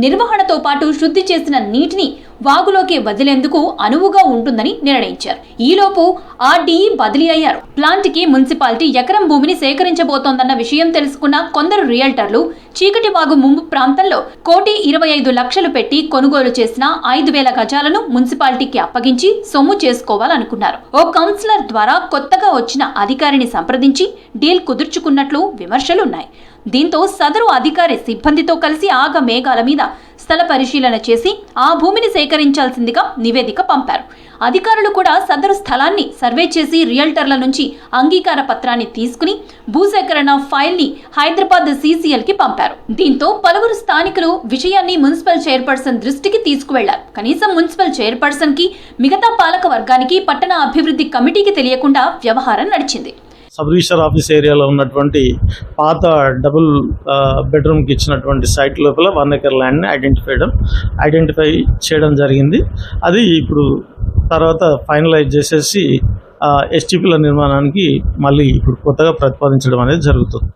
నిర్వహణతో పాటు శుద్ధి చేసిన నీటిని వాగులోకి వదిలేందుకు అనువుగా ఉంటుందని నిర్ణయించారు. ఈలోపు ఆర్డీఈ బదిలీ అయ్యారు. ప్లాంట్ కి మున్సిపాలిటీ ఎకరం భూమిని సేకరించబోతోందన్న విషయం తెలుసుకున్న కొందరు రియల్టర్లు చీకటివాగు ముంపు ప్రాంతంలో 1,25,00,000 పెట్టి కొనుగోలు చేసిన 5,000 గజాలను మున్సిపాలిటీకి అప్పగించి సొమ్ము చేసుకోవాలనుకున్నారు. ఓ కౌన్సిలర్ ద్వారా కొత్తగా వచ్చిన అధికారిని సంప్రదించి డీల్ కుదుర్చుకున్నట్లు విమర్శలున్నాయి. దీంతో సదరు అధికారి సిబ్బందితో కలిసి ఆగ మేఘాల మీద స్థల పరిశీలన చేసి ఆ భూమిని సేకరించాల్సిందిగా నివేదిక పంపారు. అధికారులు కూడా సదరు స్థలాన్ని సర్వే చేసి రియల్టర్ల నుంచి అంగీకార పత్రాన్ని తీసుకుని భూసేకరణ ఫైల్ ని హైదరాబాద్ CCL కి పంపారు. దీంతో పలువురు స్థానికులు విషయాన్ని మున్సిపల్ చైర్పర్సన్ దృష్టికి తీసుకువెళ్లారు. కనీసం మున్సిపల్ చైర్పర్సన్ కి, మిగతా పాలక వర్గానికి, పట్టణ అభివృద్ధి కమిటీకి తెలియకుండా వ్యవహారం నడిచింది. సబ్ రిజిస్టర్ ఆఫీస్ ఏరియాలో ఉన్నటువంటి పాత డబుల్ బెడ్రూమ్కి ఇచ్చినటువంటి సైట్ లోపల 1 ఎకర్ ల్యాండ్ని ఐడెంటిఫై చేయడం జరిగింది. అది ఇప్పుడు తర్వాత ఫైనలైజ్ చేసేసి ఎస్టీపీల నిర్మాణానికి మళ్ళీ ఇప్పుడు కొత్తగా ప్రతిపాదించడం అనేది జరుగుతుంది.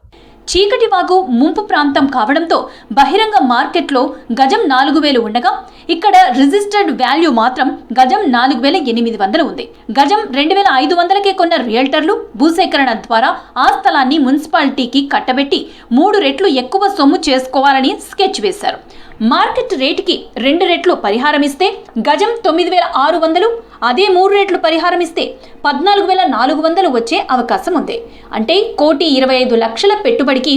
చీకటివాగు ముంపు ప్రాంతం కావడంతో బహిరంగ మార్కెట్లో గజం 4,000 ఉండగా ఇక్కడ రిజిస్టర్డ్ వాల్యూ మాత్రం గజం 4,800 ఉంది. గజం 2,500కే కొన్న రియల్టర్లు భూసేకరణ ద్వారా ఆ స్థలాన్ని మున్సిపాలిటీకి కట్టబెట్టి 3 రెట్లు ఎక్కువ సొమ్ము చేసుకోవాలని స్కెచ్ వేశారు. మార్కెట్ రేటుకి 2 రెట్లు పరిహారం ఇస్తే గజం 9,600, అదే 3 రెట్లు పరిహారం ఇస్తే 14,400 వచ్చే అవకాశం ఉంది. అంటే 1,25,00,000 పెట్టుబడికి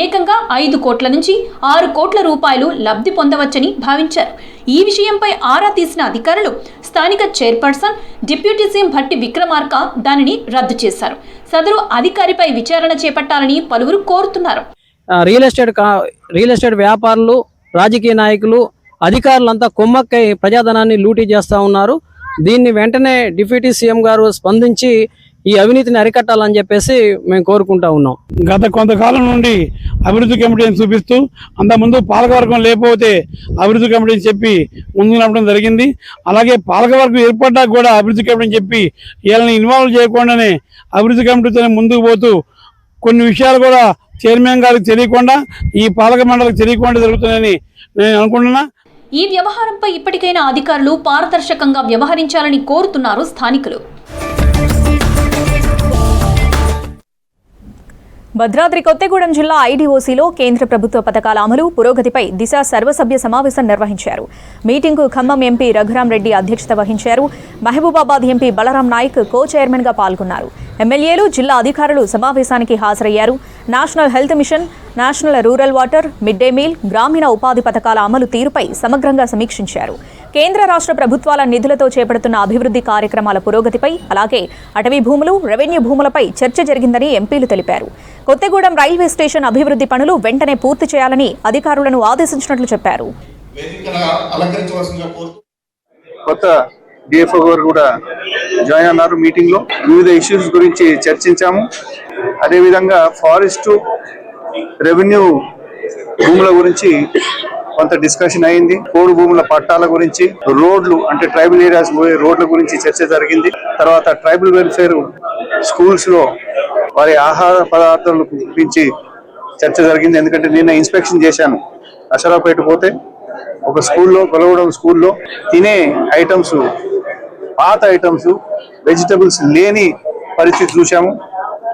ఏకంగా 5 కోట్ల నుంచి 6 కోట్ల రూపాయలు లబ్ధి పొందవచ్చని భావించారు. ఈ విషయంపై ఆరా తీసిన అధికారులు స్థానిక chairperson deputy CM Bhatti Vikramarka దానిని రద్దు చేశారు. సదరు అధికారిపై విచారణ చేపట్టాలని పలువురు కోరుతున్నారు. రియల్ ఎస్టేట్ వ్యాపారులు, రాజకీయ నాయకులు, అధికారులంతా కొమ్మక్కై ప్రజాధనాన్ని లూటీ చేస్తూ ఉన్నారు. దీన్ని వెంటనే డిప్యూటీ సీఎం గారు స్పందించి ఈ అవినీతిని అరికట్టాలని చెప్పేసి మేము కోరుకుంటా ఉన్నాం. గత కొంతకాలం నుండి అభివృద్ధి కమిటీని చూపిస్తూ అంతకుముందు పాలకవర్గం లేకపోతే అభివృద్ధి కమిటీని చెప్పి ముందుకు నడపడం జరిగింది. అలాగే పాలకవర్గం ఏర్పడ్డా కూడా అభివృద్ధి కమిటీని చెప్పి వీళ్ళని ఇన్వాల్వ్ చేయకుండానే అభివృద్ధి కమిటీతో ముందుకు పోతూ కొన్ని విషయాలు కూడా చైర్మన్ గారికి తెలియకుండా, ఈ పాలక మండలికి తెలియకుండా జరుగుతున్నాయని నేను అనుకుంటున్నా. ఈ వ్యవహారంపై ఇప్పటికైనా అధికారులు పారదర్శకంగా వ్యవహరించాలని కోరుతున్నారు స్థానికులు. భద్రాద్రి కొత్తగూడెం జిల్లా ఐడీఓసీలో కేంద్ర ప్రభుత్వ పథకాల అమలు పురోగతిపై దిశ సర్వసభ్య సమావేశం నిర్వహించారు. మీటింగ్కు ఖమ్మం ఎంపీ రఘురాం రెడ్డి అధ్యక్షత వహించారు. మహబూబాబాద్ ఎంపీ బలరాం నాయక్ కో చైర్మన్గా పాల్గొన్నారు. ఎమ్మెల్యేలు, జిల్లా అధికారులు సమావేశానికి హాజరయ్యారు. National health machine, national rural water, mid day meal, గ్రామీణ ఉపాధి పథకాల అమలు తీరుపై సమగ్రంగా సమీక్షించారు. కేంద్ర రాష్ట్ర ప్రభుత్వాల నిధులతో చేపడుతున్న అభివృద్ధి కార్యక్రమాల పురోగతిపై, అలాగే అటవీ భూములు, రెవెన్యూ భూములపై చర్చ జరిగిందని ఎంపీలు తెలిపారు. కొత్తగూడెం రైల్వే స్టేషన్ అభివృద్ధి పనులు వెంటనే పూర్తి చేయాలని అధికారులను ఆదేశించినట్లు చెప్పారు. కొత్త డిఎఫ్ఓ గారు కూడా జాయిన్ అన్నారు. మీటింగ్ లో వివిధ ఇష్యూస్ గురించి చర్చించాము. అదేవిధంగా ఫారెస్ట్, రెవెన్యూ భూముల గురించి కొంత డిస్కషన్ అయింది. పోడు భూముల పట్టాల గురించి, రోడ్లు అంటే ట్రైబల్ ఏరియాస్ పోయే రోడ్ల గురించి చర్చ జరిగింది. తర్వాత ట్రైబల్ వెల్ఫేర్ స్కూల్స్ లో వారి ఆహార పదార్థాల గురించి చర్చ జరిగింది. ఎందుకంటే నిన్న ఇన్స్పెక్షన్ చేశాను. అషరాపేట పోతే ఒక స్కూల్లో, కొలగూడెం స్కూల్లో తినే ఐటమ్స్, పాత ఐటమ్స్, వెజిటబుల్స్ లేని పరిస్థితి చూసాము.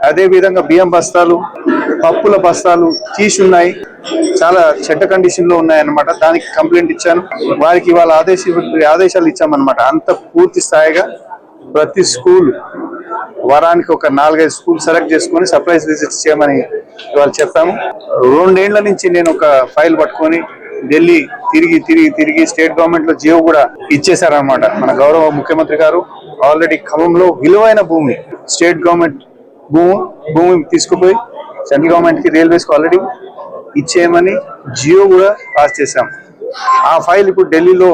అదేవిధంగా బియ్యం బస్తాలు, పప్పుల బస్తాలు తీసి ఉన్నాయి, చాలా చెడ్డ కండిషన్ లో ఉన్నాయన్నమాట. దానికి కంప్లైంట్ ఇచ్చాను. వారికి ఇవాళ ఆదేశాలు ఇచ్చామన్నమాట. అంత పూర్తి స్థాయిగా ప్రతి స్కూల్ వారానికి ఒక 4-5 స్కూల్ సెలెక్ట్ చేసుకుని సర్ప్రైజ్ విజిట్స్ చేయమని ఇవాళ చెప్పాము. 2 ఏళ్ల నుంచి నేను ఒక ఫైల్ పట్టుకొని ఢిల్లీ తిరిగి స్టేట్ గవర్నమెంట్ లో జియో కూడా ఇచ్చేసారనమాట. మన గౌరవ ముఖ్యమంత్రి గారు ఆల్రెడీ ఖమ్మంలో విలువైన భూమి, స్టేట్ గవర్నమెంట్ భూమి తీసుకుపోయి సెంట్రల్ గవర్నమెంట్ కి, రైల్వేస్ కి ఆల్రెడీ ఇచ్చేయమని జియో కూడా పాస్ చేశాం. ఆ ఫైల్ ఇప్పుడు ఢిల్లీలో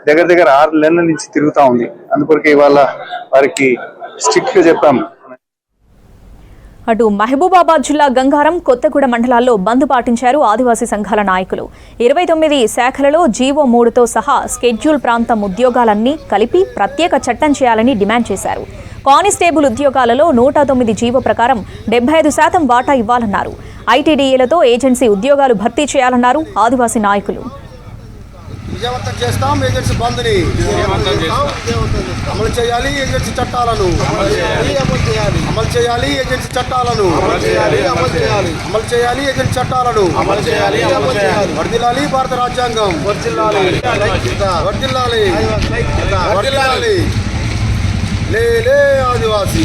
దగ్గర దగ్గర 6 నెలల నుంచి తిరుగుతూ ఉంది. అందుకొరకే ఇవాళ వారికి స్ట్రిక్ట్గా చెప్పాము. అటు మహబూబాబాద్ జిల్లా గంగారం, కొత్తగూడ మండలాల్లో బంద్ పాటించారు ఆదివాసీ సంఘాల నాయకులు. 29 శాఖలలో జీవో 3తో సహా స్కెడ్యూల్ ప్రాంతం ఉద్యోగాలన్నీ కలిపి ప్రత్యేక చట్టం చేయాలని డిమాండ్ చేశారు. కానిస్టేబుల్ ఉద్యోగాలలో 109 జీవో ప్రకారం 75% వాటా ఇవ్వాలన్నారు. ఐటీడీఏలతో ఏజెన్సీ ఉద్యోగాలు భర్తీ చేయాలన్నారు ఆదివాసీ నాయకులు. విజయవంతం చేస్తాం ఏజెన్సీ బంద్ని అమలు చేయాలి. ఏజెన్సీ చట్టాలను అమలు చేయాలి. ఏజెన్సీ చట్టాలను అమలు చేయాలి. ఏజెన్సీ చట్టాలను వర్ధిల్లాలి. భారత రాజ్యాంగం వర్ధిల్లాలి. లే లే ఆదివాసీ,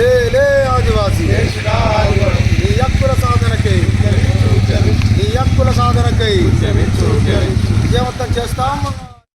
లే లే ఆదివాసీ, ఈ హక్కుల సాధనకై విజయవంతం చేస్తాం.